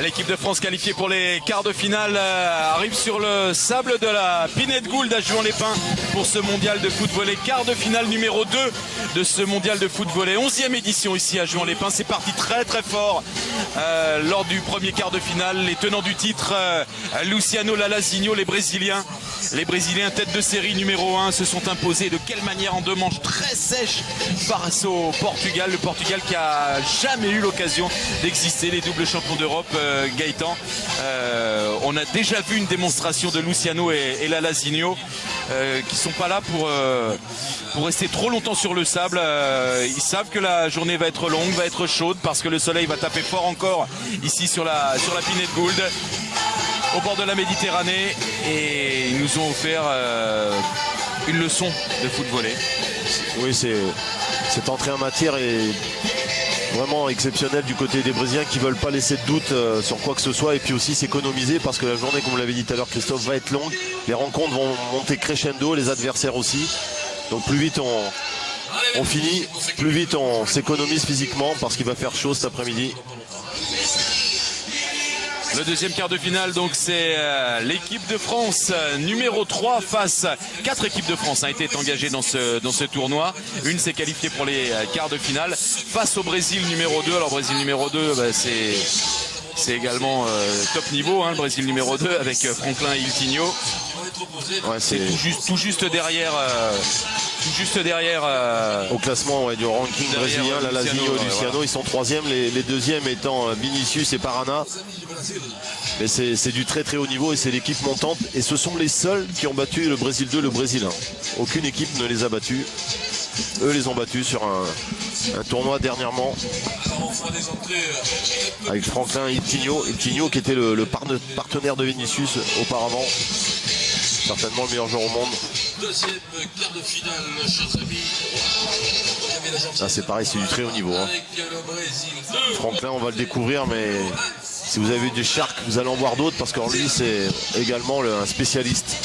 L'équipe de France qualifiée pour les quarts de finale arrive sur le sable de la Pinette Gould à Juan-les-Pins pour ce mondial de foot volley. Quart de finale numéro 2 de ce mondial de foot volley. 11e édition ici à Juan-les-Pins. C'est parti très très fort lors du premier quart de finale. Les tenants du titre, Luciano Lalazinho, les Brésiliens. Les Brésiliens tête de série numéro 1 se sont imposés de quelle manière en 2 manches très sèches face au Portugal. Le Portugal qui a jamais eu l'occasion d'exister, les doubles champions d'Europe, Gaëtan. On a déjà vu une démonstration de Luciano et Lalazinho qui sont pas là pour rester trop longtemps sur le sable. Ils savent que la journée va être longue, va être chaude parce que le soleil va taper fort encore ici sur la Pinette Gould, au bord de la Méditerranée, et ils nous ont offert une leçon de foot volley. Oui, cette entrée en matière est vraiment exceptionnelle du côté des Brésiliens qui ne veulent pas laisser de doute sur quoi que ce soit, et puis aussi s'économiser parce que la journée, comme vous l'avez dit tout à l'heure Christophe, va être longue. Les rencontres vont monter crescendo, les adversaires aussi. Donc plus vite on finit, plus vite on s'économise physiquement parce qu'il va faire chaud cet après-midi. Le deuxième quart de finale, donc c'est l'équipe de France numéro 3 face. 4 équipes de France ont été engagées dans ce tournoi. Une s'est qualifiée pour les quarts de finale face au Brésil numéro 2. Alors Brésil numéro 2, c'est également top niveau, hein, le Brésil numéro 2 avec Franklin et Iltinho. Ouais, c'est tout juste derrière. Au classement du ranking brésilien, Lalazinho et Luciano, ils sont 3e, les deuxièmes étant Vinicius et Parana. Mais c'est du très très haut niveau et c'est l'équipe montante. Et ce sont les seuls qui ont battu le Brésil 2, le Brésil 1. Aucune équipe ne les a battus. Eux les ont battus sur un tournoi dernièrement avec Franklin et Iltinho qui était le partenaire de Vinicius auparavant. Certainement le meilleur joueur au monde. Deuxième quart de finale, chers amis. Ah, c'est pareil, c'est du très haut niveau. Hein. Franklin, on va le découvrir, mais si vous avez vu des Sharks, vous allez en voir d'autres parce que lui, c'est également un spécialiste.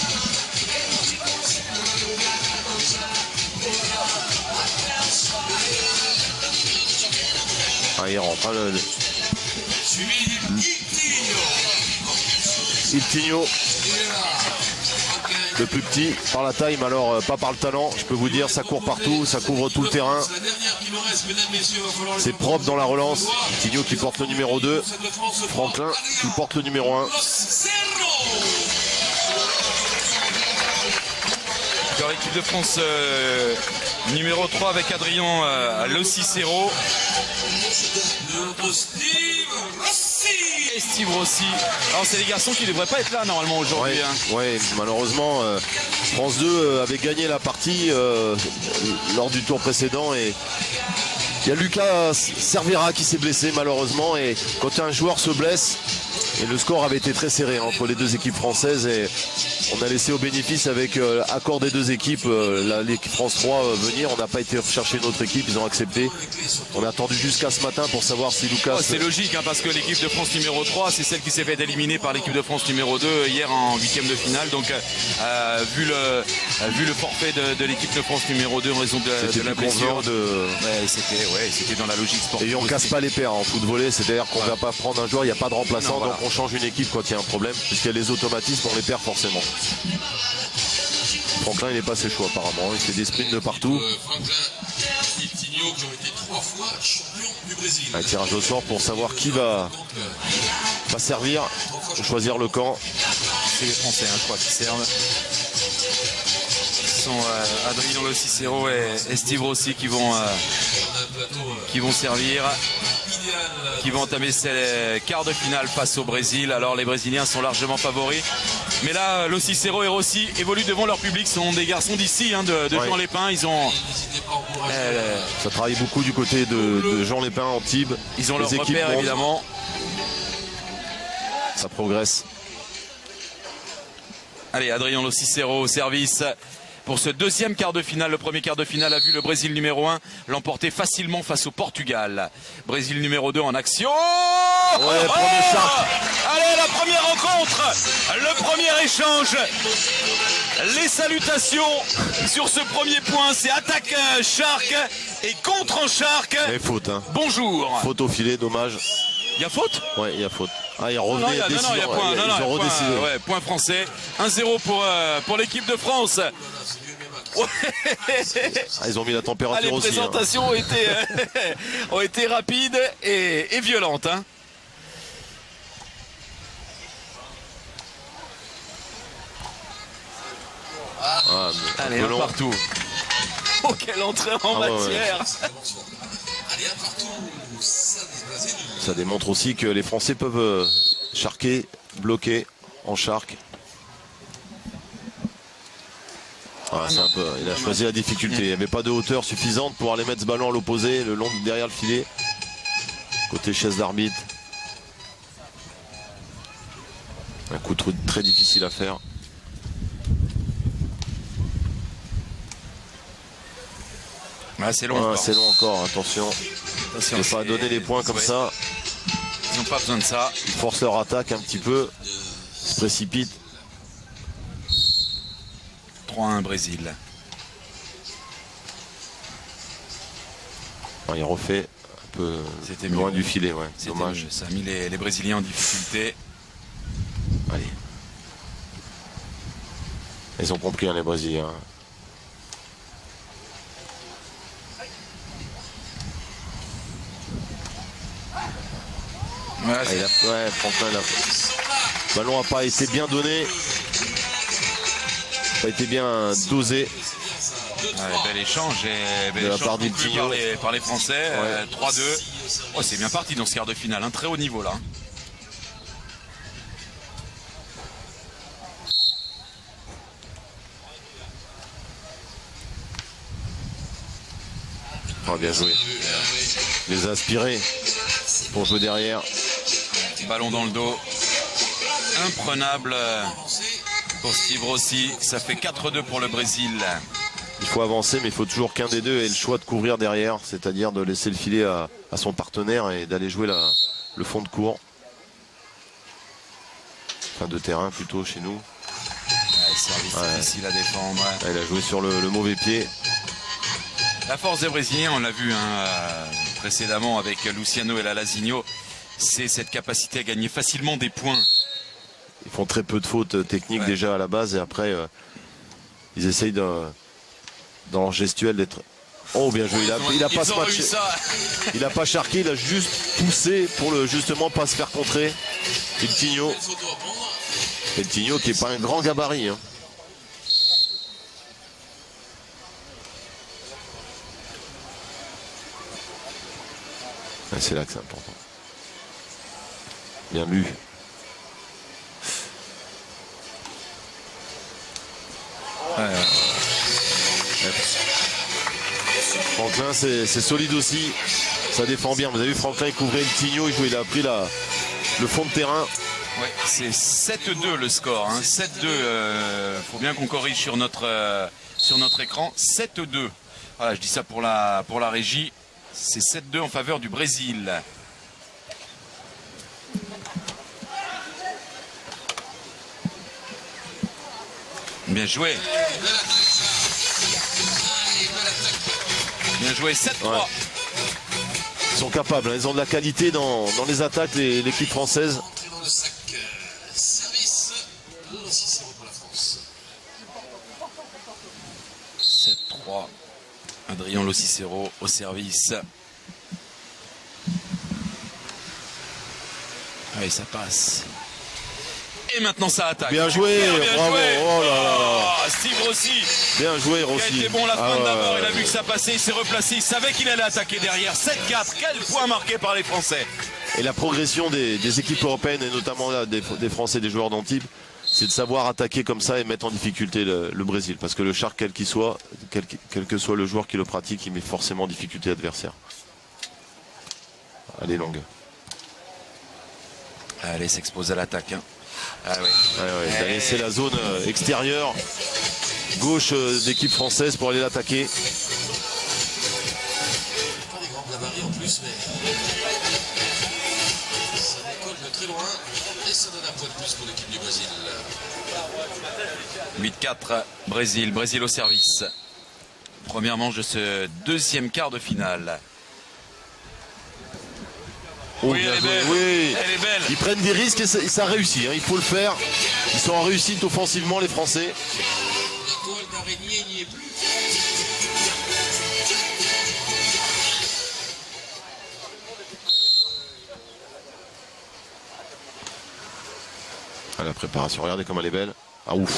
Ah, il rentre. Hein, Iltinho. Le plus petit par la taille, mais alors pas par le talent. Je peux vous dire, ça court partout, ça couvre tout le terrain. C'est propre dans la relance. Iltinho qui porte le numéro 2. Franklin qui porte le numéro 1. Encore équipe de France numéro 3 avec Adrien Locicero. Et Steve Rossi. Alors c'est les garçons qui ne devraient pas être là normalement aujourd'hui. Ouais, hein. Ouais, malheureusement France 2 avait gagné la partie lors du tour précédent et il y a Lucas Cervera qui s'est blessé malheureusement, et quand un joueur se blesse, et le score avait été très serré entre les deux équipes françaises, et on a laissé au bénéfice avec accord des deux équipes l'équipe France 3 venir. On n'a pas été rechercher une autre équipe, ils ont accepté. On a attendu jusqu'à ce matin pour savoir si Lucas... Oh, c'est logique hein, parce que l'équipe de France numéro 3 c'est celle qui s'est fait éliminer par l'équipe de France numéro 2 hier en 8e de finale. Donc vu le forfait de l'équipe de France numéro 2 en raison de la blessure ouais, c'était dans la logique sportive. Et on casse pas les paires en foot volley, c'est-à-dire qu'on ne va pas prendre un joueur, il n'y a pas de remplaçant, non, voilà. Donc on change une équipe quand il y a un problème, puisqu'il y a les automatismes, on les perd forcément. Franklin il n'est pas ses choix apparemment, il fait des sprints de partout. Franklin et Iltinho qui ont été 3 fois champions du Brésil. Un tirage au sort pour savoir qui va servir, pour choisir le camp. C'est les Français, hein, je crois, qui servent. Ce sont Adrien Locicero et Steve Rossi qui vont servir, qui vont entamer ces quarts de finale face au Brésil. Alors les Brésiliens sont largement favoris. Mais là, Locicero et Rossi évoluent devant leur public. Ce sont des garçons d'ici, hein, de Juan-les-Pins. Ils ont... Ça travaille beaucoup du côté de Juan-les-Pins, Antibes. Ils ont leur repère, évidemment. Ça progresse. Allez, Adrien Locicero au service pour ce deuxième quart de finale. Le premier quart de finale a vu le Brésil numéro 1 l'emporter facilement face au Portugal. Brésil numéro 2 en action. Ouais, premier Shark. Allez, la première rencontre, le premier échange. Les salutations sur ce premier point, c'est attaque Shark et contre en Shark. Et faute, hein. Bonjour. Faute au filet, dommage. Il y a faute? Ouais, il y a faute. Ah, il Non, revenait. il y a point. Ils ont redécidé. Ouais, point français. 1-0 pour l'équipe de France. Ouais. Ah, ils ont mis la Ah, température les aussi. Hein. présentations ont été rapides et violentes. Hein. Ah, mais Allez, un peu un long. partout. Oh, quelle entrée en Ah ouais, matière. Allez, un partout. Ça du Brésil. Ça démontre aussi que les Français peuvent charquer, bloquer en charque. Ah, c'est un peu, il a choisi la difficulté. Il n'y avait pas de hauteur suffisante pour aller mettre ce ballon à l'opposé, le long derrière le filet. Côté chaise d'arbitre. Un coup très difficile à faire. Ouais, c'est long. Ah, encore. c'est long encore, attention. Attention, Il ne faut pas c'est- donner les points comme ouais. ça. Ils n'ont pas besoin de ça. Ils forcent leur attaque un petit peu. Ils se précipitent. 3-1 Brésil. Ah, il refait un peu C'était loin mieux. du filet, ouais. C'était Dommage. mieux. Ça a mis les Brésiliens en difficulté. Allez. Ils ont compris, hein, les Brésiliens. Ouais, Ah, ouais, Franklin, le ballon n'a pas été bien donné. Pas été bien dosé. bel échange et bel De la échange part du conclu Tigno. par les Français. Ouais. 3-2. Oh, c'est bien parti dans ce quart de finale. Un très haut niveau là. Ah, bien joué. Les aspirer pour jouer derrière. Ballon dans le dos. Imprenable pour Steve Rossi. Ça fait 4-2 pour le Brésil. Il faut avancer, mais il faut toujours qu'un des deux ait le choix de couvrir derrière, c'est-à-dire de laisser le filet à son partenaire et d'aller jouer le fond de cours. Fin de terrain plutôt chez nous. Service Ouais. difficile à défendre. Ah, il a joué sur le mauvais pied. La force des Brésiliens, on l'a vu précédemment avec Luciano et Lalassinho, c'est cette capacité à gagner facilement des points. Ils font très peu de fautes techniques Ouais. déjà à la base et après ils essayent dans leur gestuel d'être... Oh, bien joué, il a pas Ils ont matché. eu ça. Il a pas charqué, il a juste poussé pour justement pas se faire contrer. Et le Tigno. Photo à prendre. Et le Tigno qui est pas un grand gabarit. Hein. C'est là que c'est important. Bien lu. Franklin, c'est solide aussi. Ça défend bien. Vous avez vu, Franklin, il couvrait le Tigno, il a pris le fond de terrain. Ouais, c'est 7-2 le score. 7-2. Faut bien qu'on corrige sur notre écran. 7-2. Voilà, je dis ça pour la régie. C'est 7-2 en faveur du Brésil. Bien joué. Bien joué. 7-3. Ouais. Ils sont capables, hein. Ils ont de la qualité dans les attaques, l'équipe française. Entrée dans le sac. Service. Aussi 0 pour la France. 7-3. Adrien Locicero au service. Allez, ça passe. Et maintenant ça attaque. Bien joué, Bien bravo. joué. Oh là là. Oh, Steve Rossi Bien joué, qui a Rossi. été bon la fin Ah ouais, d'abord. Il a ouais. vu que ça passait, il s'est replacé. Il savait qu'il allait attaquer derrière. 7-4. Quel point marqué par les Français. Et la progression des équipes européennes, et notamment là, des Français, des joueurs d'Antibes, c'est de savoir attaquer comme ça et mettre en difficulté le Brésil. Parce que le char, quel qu'il soit, quel que soit le joueur qui le pratique, il met forcément en difficulté l'adversaire. Elle est longue. Allez, s'expose à l'attaque. Ah oui. Il a laissé la zone extérieure, gauche d'équipe française pour aller l'attaquer. Pas des grands gabarits en plus, mais ça décolle de très loin et ça donne un point de plus pour l'équipe du Brésil. 8-4. Brésil au service. Première manche de ce deuxième quart de finale. Oh, Oui, bien elle est joué. belle. Oui. Elle est belle. Ils prennent des risques et ça réussit, hein, il faut le faire. Ils sont en réussite offensivement, les Français. La toile d'araignée n'y est plus. Ah, la préparation, regardez comme elle est belle. Ah ouf.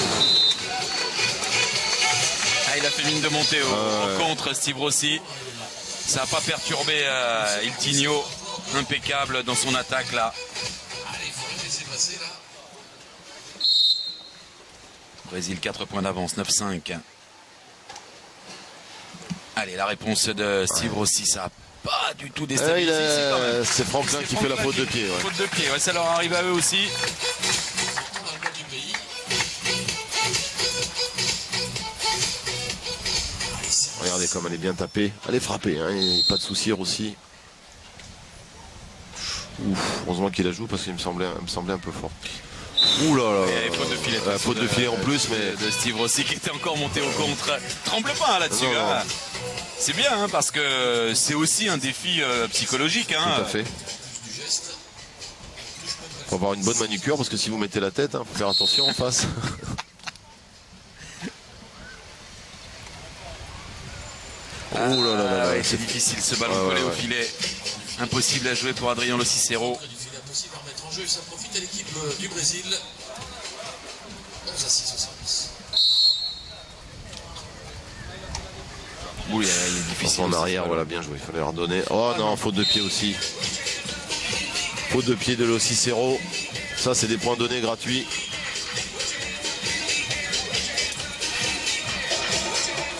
Ah, il a fait mine de monter au contre, Steve Rossi. Ça n'a pas perturbé Il Tinio. Impeccable dans son attaque là. Allez, il faut le laisser passer là. Brésil 4 points d'avance, 9-5. Allez, la réponse de Steve Rossi, ça n'a pas du tout déstabilisé ici, quand même. C'est Franklin qui fait la faute de pied. Ouais. Faute de pied, ouais, ça leur arrive à eux aussi. Pourtant, dans le bas du pays. Regardez comme elle est bien tapée. Elle est frappée, hein, et pas de souci aussi. Ouf, heureusement qu'il la joue parce qu'il me semblait un peu fort. Ouh là là. Et faute de filet. Faute de filet en plus, mais. De Steve Rossi qui était encore monté au contre. Tremble pas là-dessus. Non, non. Hein. C'est bien hein, parce que c'est aussi un défi psychologique. Hein. Tout à fait. Faut avoir une bonne manucure parce que si vous mettez la tête, faut faire attention en face. Oh là là là là. Ouais, c'est difficile ce ballon collé au filet. Impossible à jouer pour Adrien Lo Cicero. Du filet impossible à remettre en jeu. Ça profite à l'équipe du Brésil. 11-6 au service. Oui, il est difficile. En arrière, voilà, bien joué. Il fallait leur donner. Oh non, faute de pied aussi. Faute de pied de Lo Cicero. Ça, c'est des points donnés gratuits.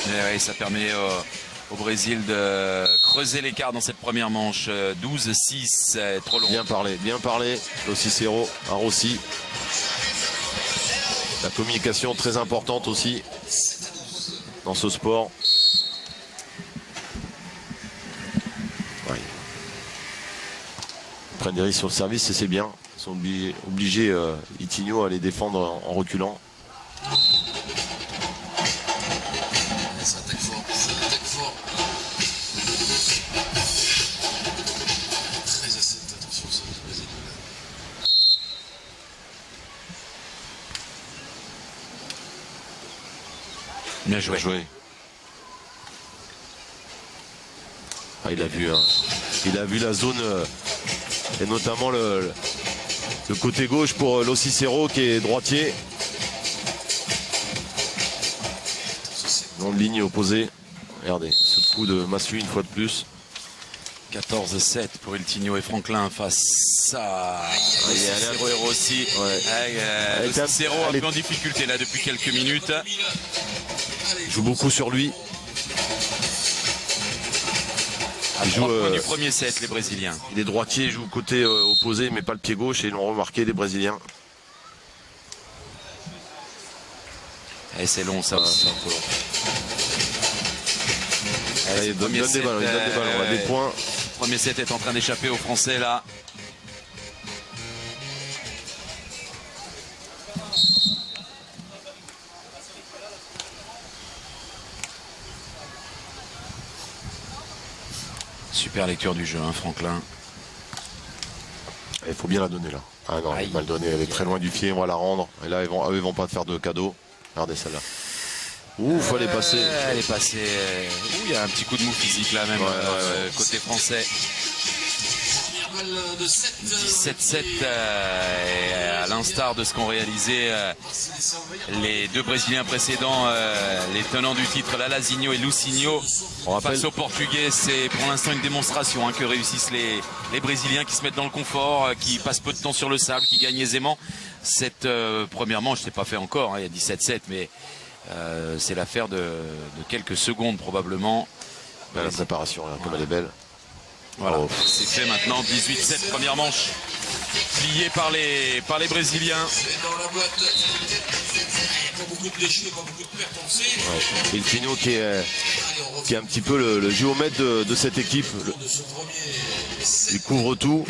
Et ouais, ça permet au Brésil de creuser l'écart dans cette première manche. 12-6, trop long. Bien parlé. Lo Cicero, à Rossi. La communication très importante aussi dans ce sport. Ouais. Ils prennent des risques sur le service et c'est bien. Ils sont obligés Itinho à les défendre en reculant. Ça attaque fort. Très à cette attention, ça du Brésil. Bien joué. Ah, il a vu la zone et notamment le côté gauche pour Lo Cicero qui est droitier. Dans ligne opposée. Regardez, ce coup de massue une fois de plus. 14-7 pour Il Tinio et Franklin face à Lo Cicero et Rossi. Lo Cicero un peu en difficulté là depuis quelques minutes. Il joue beaucoup sur lui. À 3 points du premier set, les Brésiliens. Il est droitier, il joue côté opposé, mais pas le pied gauche, et ils l'ont remarqué, les Brésiliens. Et c'est long ça aussi. Il donne des ballons, des points. Le premier set est en train d'échapper aux Français là. Super lecture du jeu, hein, Franklin. Il faut bien la donner là. Ah non, il va mal donner, elle est très loin du pied, on va la rendre. Et là, eux, ils vont pas faire de cadeau. Regardez celle-là. Ouh, fallait passer. Elle est passée. Il y a un petit coup de mou physique là même, côté français. Première balle de 7. 17-7, à l'instar de ce qu'ont réalisé les deux Brésiliens précédents, les tenants du titre, Lalazinho et Lucinho. Face aux Portugais, c'est pour l'instant une démonstration que réussissent les Brésiliens qui se mettent dans le confort, qui passent peu de temps sur le sable, qui gagnent aisément. Cette première manche, c'est pas fait encore, il y a 17-7, mais c'est l'affaire de quelques secondes probablement. La préparation, là, comme elle est belle. Voilà, c'est fait maintenant, 18-7, première manche, pliée par les Brésiliens. Et dans la boîte, il n'y a pas beaucoup de déchets, pas beaucoup de pertes, on le sait. Et le Tinio qui est un petit peu le géomètre de cette équipe. De ce premier set, Il couvre tout,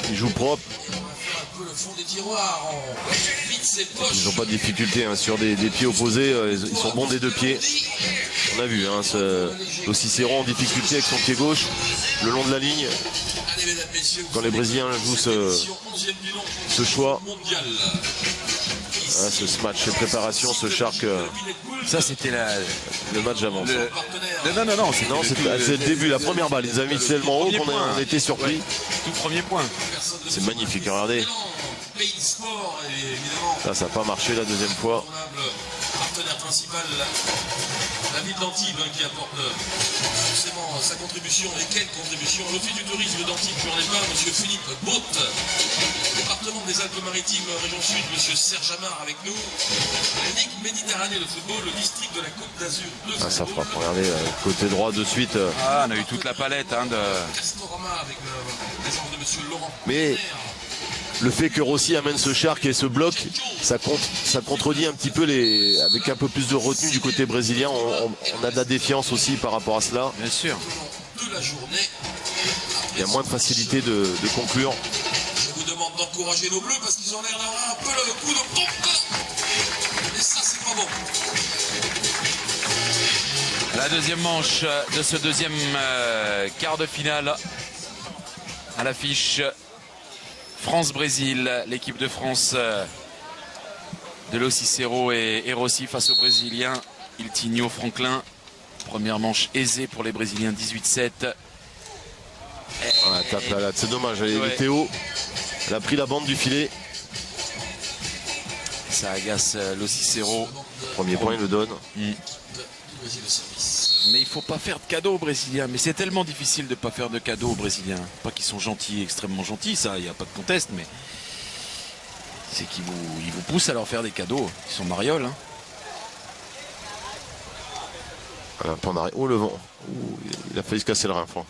il joue propre. on va faire un peu le fond des tiroirs. On vide ses poches. Ils n'ont pas de difficulté sur des pieds opposés, ils sont bons des deux pieds. On a vu, Lo Cicero en difficulté avec son pied gauche, le long de la ligne. Allez, mesdames, messieurs, quand les Brésiliens jouent ce choix. Ah, ce match, ces préparations, ce Shark. Ça, c'était le match d'avant. Non, c'est le début, la première balle. Ils nous a mis tellement haut qu'on a été surpris. Ouais, tout premier point. C'est magnifique, regardez. Là, ça n'a pas marché la deuxième fois. Partenaire principal, la ville d'Antibes, qui apporte forcément sa contribution. Et quelle contribution? L'Office du tourisme d'Antibes, j'en ai pas, monsieur Philippe Botte. Département des Alpes-Maritimes, région sud, monsieur Serge Amar avec nous. La Ligue Méditerranée de football, le district de la Côte d'Azur. Ah, ça frappe, regardez, côté droit de suite. Ah, on a eu toute la palette de... Castorama avec les ordres de monsieur Laurent. Mais le fait que Rossi amène ce Shark et ce bloc, ça contredit un petit peu avec un peu plus de retenue du côté brésilien. On a de la défiance aussi par rapport à cela. Bien sûr. Il y a moins de facilité de conclure. Je vous demande d'encourager nos bleus parce qu'ils ont l'air d'avoir un peu le coup de pompe. Et ça, c'est pas bon. La deuxième manche de ce deuxième quart de finale. À l'affiche, France-Brésil, l'équipe de France de Lo Cicero et Rossi face aux Brésiliens. Iltinho, Franklin. Première manche aisée pour les Brésiliens, 18-7. C'est dommage, Théo, elle a pris la bande du filet. Ça agace Lo Cicero. Premier point, il le donne. Mais il faut pas faire de cadeaux aux Brésiliens. Mais c'est tellement difficile de pas faire de cadeaux aux Brésiliens. Pas qu'ils sont gentils, extrêmement gentils, ça, il n'y a pas de conteste, mais c'est qu'ils vous poussent à leur faire des cadeaux. Ils sont marioles. Hein. Oh, le vent. Il a failli se casser le rein, Franck.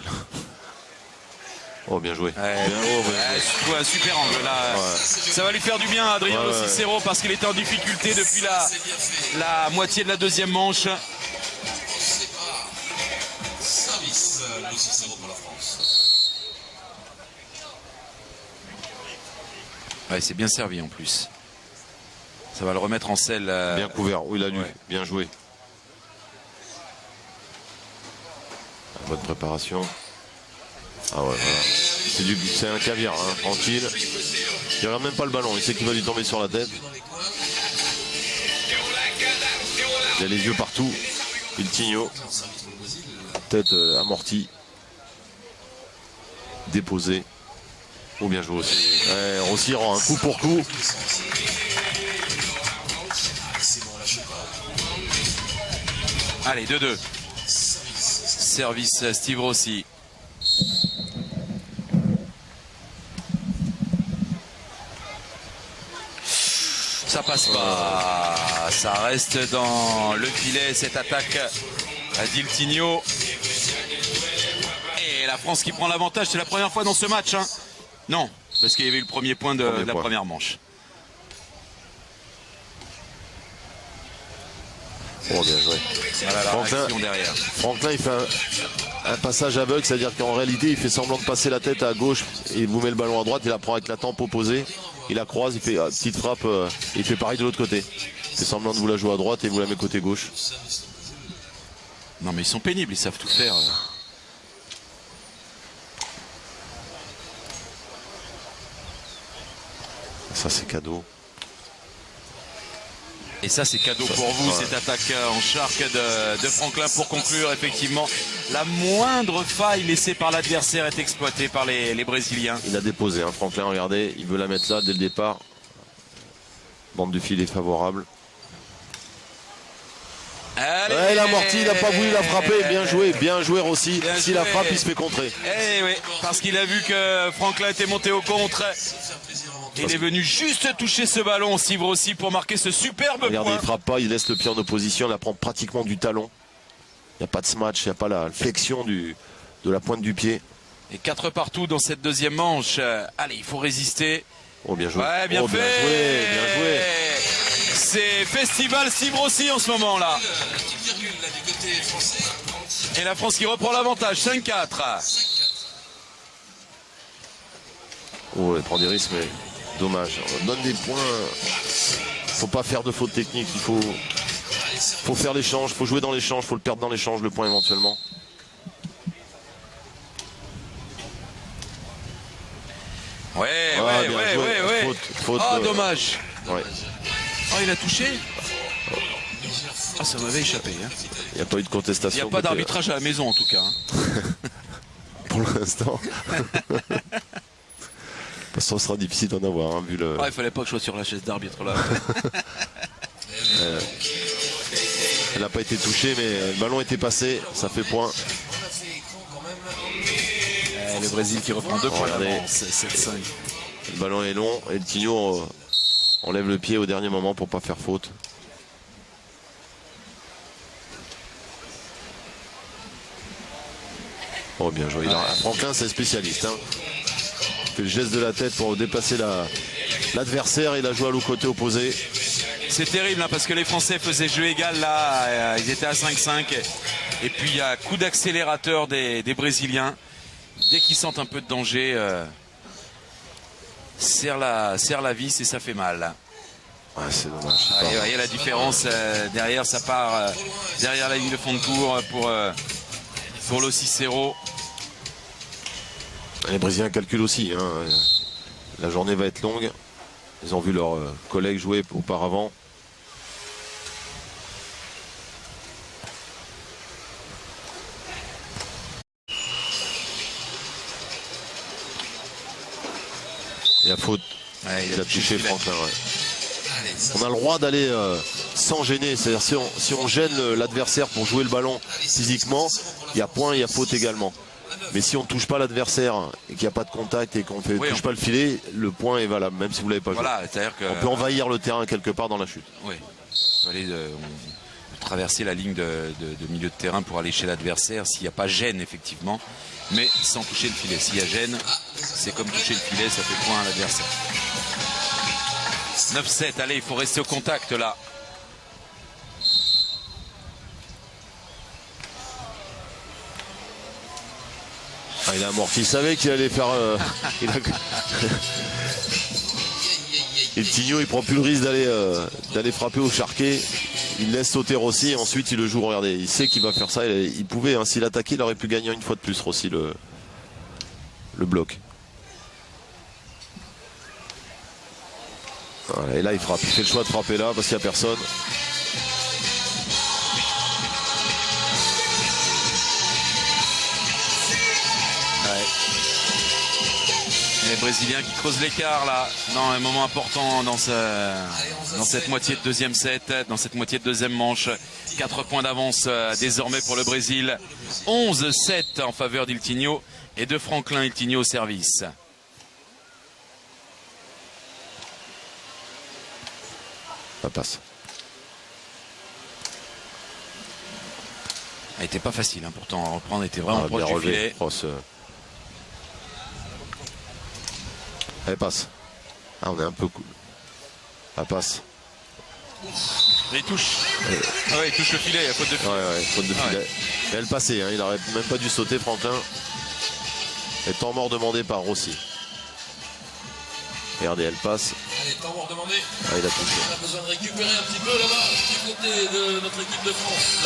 Oh, bien joué. Un super angle là. Ouais. Ça va lui faire du bien à Adrien Lo Cicero parce qu'il était en difficulté depuis la moitié de la deuxième manche. Service Lo Cicero pour la France. Ouais, c'est bien servi en plus. Ça va le remettre en selle. Bien couvert, il a lu. Ouais. Bien joué. Bonne préparation. Ah ouais, voilà. C'est un caviar, hein, tranquille. Il regarde même pas le ballon, il sait qu'il va lui tomber sur la tête. Il a les yeux partout. Iltinho. Tête amortie. Déposé. Oh, bien joué aussi. Ouais, Rossi rend un coup pour coup. Allez, 2-2. Service Steve Rossi. Ça passe pas. Ça reste dans le filet, cette attaque d'Iltinho. Et la France qui prend l'avantage, c'est la première fois dans ce match. Hein. Non, parce qu'il y avait eu le premier point de la première manche. Oh, bien joué. Voilà, Franklin, il fait un passage aveugle, c'est-à-dire qu'en réalité, il fait semblant de passer la tête à gauche et il vous met le ballon à droite, il la prend avec la tempe opposée, il la croise, il fait une petite frappe, il fait pareil de l'autre côté. Il fait semblant de vous la jouer à droite et vous la met côté gauche. Non mais ils sont pénibles, ils savent tout faire. Ça c'est cadeau. Et ça c'est cadeau pour vous, cette attaque en Shark de Franklin pour conclure. Effectivement, la moindre faille laissée par l'adversaire est exploitée par les Brésiliens. Il a déposé, hein, Franklin, regardez, il veut la mettre là dès le départ. Bande de filet favorable. Allez, il a amorti, il n'a pas voulu la frapper, bien joué Rossi. Si la frappe, il se fait contrer. Eh oui, parce qu'il a vu que Franklin était monté au contre. Il est venu juste toucher ce ballon, Steve Rossi, pour marquer ce superbe point. Regardez, il frappe pas, il laisse le pied en opposition, il la prend pratiquement du talon. Il n'y a pas de smash, il n'y a pas la flexion de la pointe du pied. Et 4 partout dans cette deuxième manche. Allez, il faut résister. Oh, bien joué. Ouais, bien fait. Bien joué. C'est Festival Steve Rossi en ce moment-là. Et la France qui reprend l'avantage, 5-4. Oh, elle prend des risques, mais dommage. On donne des points. Faut pas faire de faute technique. Il faut faire l'échange. Faut jouer dans l'échange. Faut le perdre dans l'échange, le point éventuellement. Ah, bien joué. Faute, Oh, dommage. Ouais. Oh, il a touché. Ah, ça m'avait échappé. Hein. Il n'y a pas eu de Il n'y contestation. a pas d'arbitrage à la maison en tout cas. Hein. Pour l'instant. Ça sera difficile d'en avoir, hein, vu le. Ah, il fallait pas que je sois sur la chaise d'arbitre là. Elle n'a pas été touchée, mais le ballon était passé. Ça fait point. Le Brésil qui reprend 2 points. Regardez. 7-5. Le ballon est long et le Tigno enlève le pied au dernier moment pour pas faire faute. Oh, bien joué. Franklin, c'est spécialiste. Hein. Il fait le geste de la tête pour déplacer l'adversaire. Il a joué à l'autre côté opposé. C'est terrible hein, parce que les Français faisaient jeu égal là. Ils étaient à 5-5. Et puis il y a coup d'accélérateur des Brésiliens. Dès qu'ils sentent un peu de danger, serre la vis et ça fait mal. Ouais, c'est dommage. Vous voyez la différence. Derrière, ça part derrière la ligne de fond de cours pour le Cicero. Les Brésiliens calculent aussi. Hein. La journée va être longue. Ils ont vu leurs collègues jouer auparavant. Il y a faute. Ouais, il a touché Franklin. Ouais. On a le droit d'aller sans gêner. C'est-à-dire si on gêne l'adversaire pour jouer le ballon physiquement, il y a point, il y a faute également. Mais si on ne touche pas l'adversaire et qu'il n'y a pas de contact et qu'on ne touche pas le filet, le point est valable, même si vous ne l'avez pas joué. On peut envahir le terrain quelque part dans la chute. Oui. On peut aller traverser la ligne de milieu de terrain pour aller chez l'adversaire s'il n'y a pas gêne effectivement, mais sans toucher le filet. S'il y a gêne, c'est comme toucher le filet, ça fait point à l'adversaire. 9-7, allez, il faut rester au contact là. Ah, il a amorti, il savait qu'il allait faire... Et le Tigno, il prend plus le risque d'aller frapper au charquet. Il laisse sauter Rossi et ensuite il le joue. Regardez, il sait qu'il va faire ça. Il pouvait, hein, s'il attaquait, il aurait pu gagner une fois de plus Rossi le bloc. Voilà, et là il frappe. Il fait le choix de frapper là parce qu'il n'y a personne. Les Brésiliens qui creusent l'écart là, dans un moment important dans cette moitié de deuxième set, dans cette moitié de deuxième manche. 4 points d'avance désormais pour le Brésil. 11-7 en faveur d'Il Tigno et de Franklin Il Tigno au service. Ça passe. Elle n'était pas facile hein, pourtant à reprendre, était vraiment proche du filet. Elle passe. Ah, on est un peu cool. Elle passe. Il touche. Ah ouais, il touche le filet, il y a faute de filet. Ouais, faute de filet. Et elle passait, hein, il n'aurait même pas dû sauter, Franklin. Et temps mort demandé par Rossi. Regardez, elle passe. Allez, temps mort demandé. Ah, il a touché. On a besoin de récupérer un petit peu là-bas, du côté de notre équipe de France.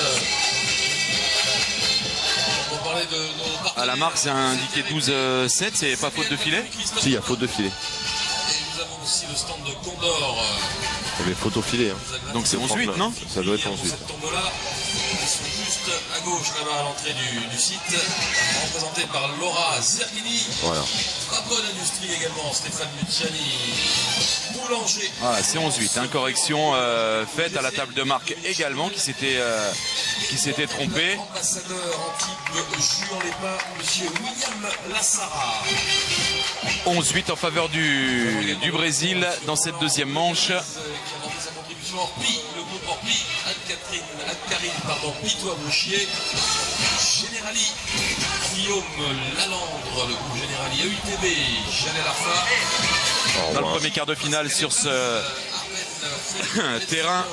À la marque, c'est indiqué 12-7, c'est pas faute de filet? Si, il y a faute de filet. Et nous avons aussi le stand de Condor. Il y avait faute au filet. Hein. Donc c'est 11-8, non? Ça doit être 11-8. Cette tombe-là, ils sont juste à gauche là-bas à l'entrée du site, représenté par Laura Zerghini. Voilà. Bonne Industrie également, Stéphane Luciani. Boulanger. Voilà, c'est 11-8. Hein, correction faite à la table de marque également qui s'était trompé. Ambassadeur Antibes Juan-les-Pins, monsieur William Lassara. 11-8 en faveur du Brésil dans cette deuxième manche. Qui a monté sa contribution Orpi, le groupe Orpi, Anne-Karine Pitois-Bouchier, Générali, Guillaume Lalandre, le groupe Générali, EUTB, Janel Arfa. Dans le premier quart de finale sur ce terrain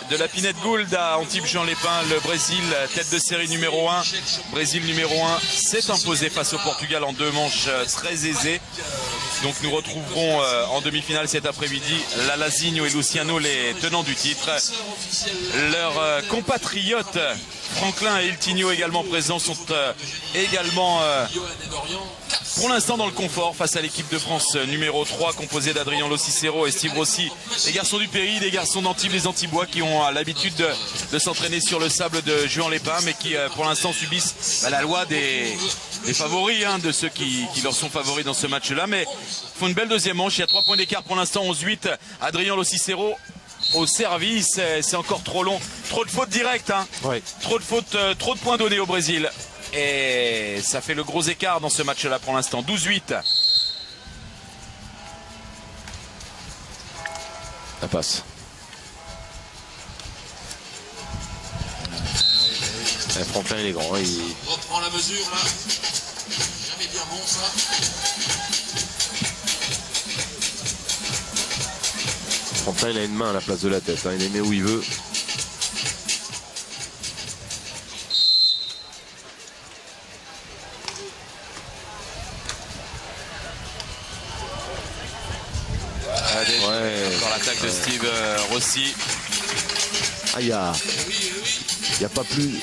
de la Pinette Gould à Antibes-Juan-les-Pins, le Brésil, tête de série numéro 1. Brésil numéro 1 s'est imposé face au Portugal en 2 manches très aisées. Donc nous retrouverons en demi-finale cet après-midi Lalazinho et Luciano, les tenants du titre. Leurs compatriotes Franklin et Iltinho également présents sont également pour l'instant dans le confort face à l'équipe de France numéro 3 composée d'Adrien Lo-Cicero et Steve Rossi. Les garçons du Péry, les garçons d'Antibes, les Antibois qui ont l'habitude de s'entraîner sur le sable de Juan-les-Pins mais qui pour l'instant subissent la loi des favoris, de ceux qui leur sont favoris dans ce match-là. Mais font une belle deuxième manche, il y a 3 points d'écart pour l'instant, 11-8. Adrien Lo-Cicero au service, c'est encore trop long. Trop de fautes directes, Ouais. trop de fautes, trop de points donnés au Brésil. Et ça fait le gros écart dans ce match-là pour l'instant. 12-8. Ça passe. Franklin il est grand, il reprend la mesure là. Jamais bien bon ça. Franklin il a une main à la place de la tête, il les met où il veut. Encore l'attaque de Steve Rossi. Il n'y a pas plus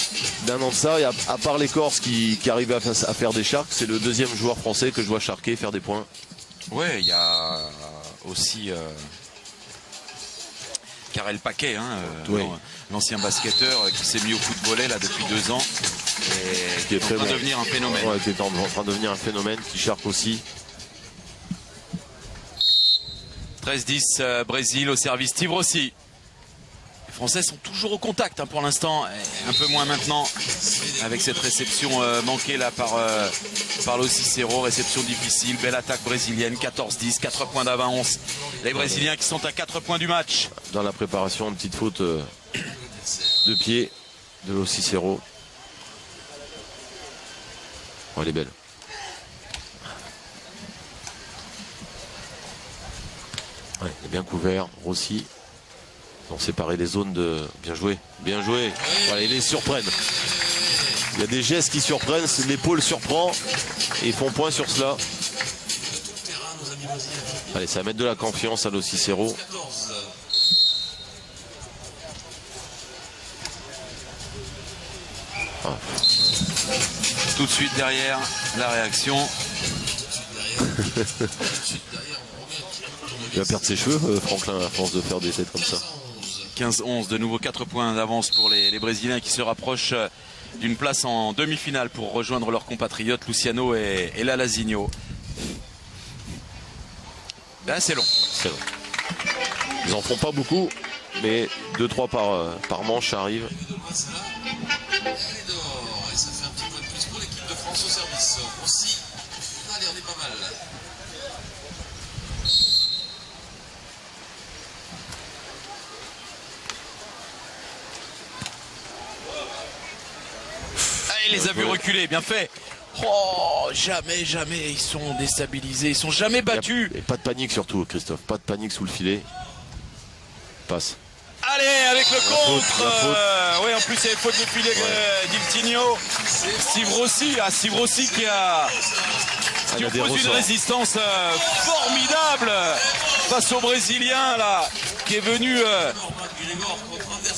d'un an de ça, à part les Corses qui arrivent à faire des charques, c'est le deuxième joueur français que je vois charquer, faire des points. Ouais, il y a aussi Karel Paquet, oui. l'ancien basketteur qui s'est mis au foot volley là depuis 2 ans et qui est en train de devenir un phénomène. Ouais, qui est en train de devenir un phénomène, qui charque aussi. 13-10 Brésil au service Steve Rossi. Les Français sont toujours au contact pour l'instant, un peu moins maintenant avec cette réception manquée là par Lo-Cicero, réception difficile, belle attaque brésilienne, 14-10, 4 points d'avance. Les Brésiliens qui sont à 4 points du match. Dans la préparation, une petite faute de pied de Lo-Cicero. Oh, elle est belle. Ouais, il est bien couvert, Rossi. Ils ont séparé les zones de... Bien joué, bien joué. Voilà, ils les surprennent. Il y a des gestes qui surprennent, l'épaule surprend et ils font point sur cela. Allez, ça va mettre de la confiance à Lo-Cicero. Ah. Tout de suite derrière, la réaction. Il va perdre ses cheveux, Franklin, à force de faire des têtes comme ça. 15-11, de nouveau 4 points d'avance pour les Brésiliens qui se rapprochent d'une place en demi-finale pour rejoindre leurs compatriotes Luciano et Lalazinho. Là, c'est long. C'est long. Ils en font pas beaucoup, mais 2-3 par manche, ça arrive. Et ça fait un petit point de plus pour l'équipe de France au service. Aussi, allez, on est pas mal. Il les a vus reculer, bien fait. Oh, jamais, ils sont déstabilisés, ils sont jamais battus. Et pas de panique surtout, Christophe, pas de panique sous le filet. Passe. Allez, avec le contre. Oui, en plus il y a une faute de filet d'Iltinho. Steve Rossi qui oppose une résistance formidable face au Brésilien là, qui est venu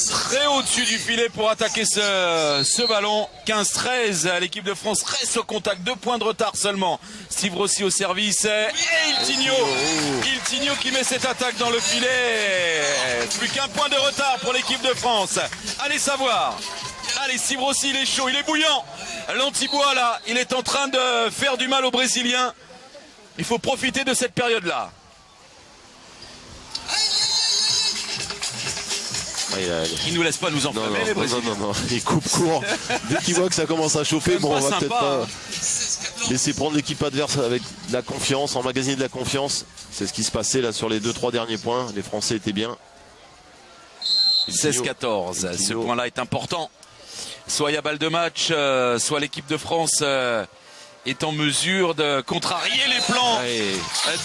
très au-dessus du filet pour attaquer ce ballon. 15-13, l'équipe de France reste au contact, 2 points de retard seulement. Steve Rossi au service et Iltinho qui met cette attaque dans le filet. Plus qu'1 point de retard pour l'équipe de France. Allez savoir. Allez, Steve Rossi, il est chaud, il est bouillant. L'Antibois là, il est en train de faire du mal aux Brésiliens. Il faut profiter de cette période-là. Il nous laisse pas nous enflammer les Brésiliens. Non, il coupe court. Dès qu'il voit que ça commence à chauffer, bon, on va peut-être pas laisser prendre l'équipe adverse avec de la confiance, emmagasiner de la confiance. C'est ce qui se passait là sur les 2-3 derniers points. Les Français étaient bien. 16-14, ce point-là est important. Soit il y a balle de match, soit l'équipe de France est en mesure de contrarier les plans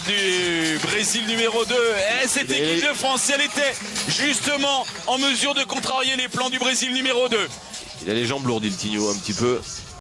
du Brésil numéro 2. Et cette équipe de France, elle était justement en mesure de contrarier les plans du Brésil numéro 2. Il a les jambes lourdes, Iltinho, un petit peu.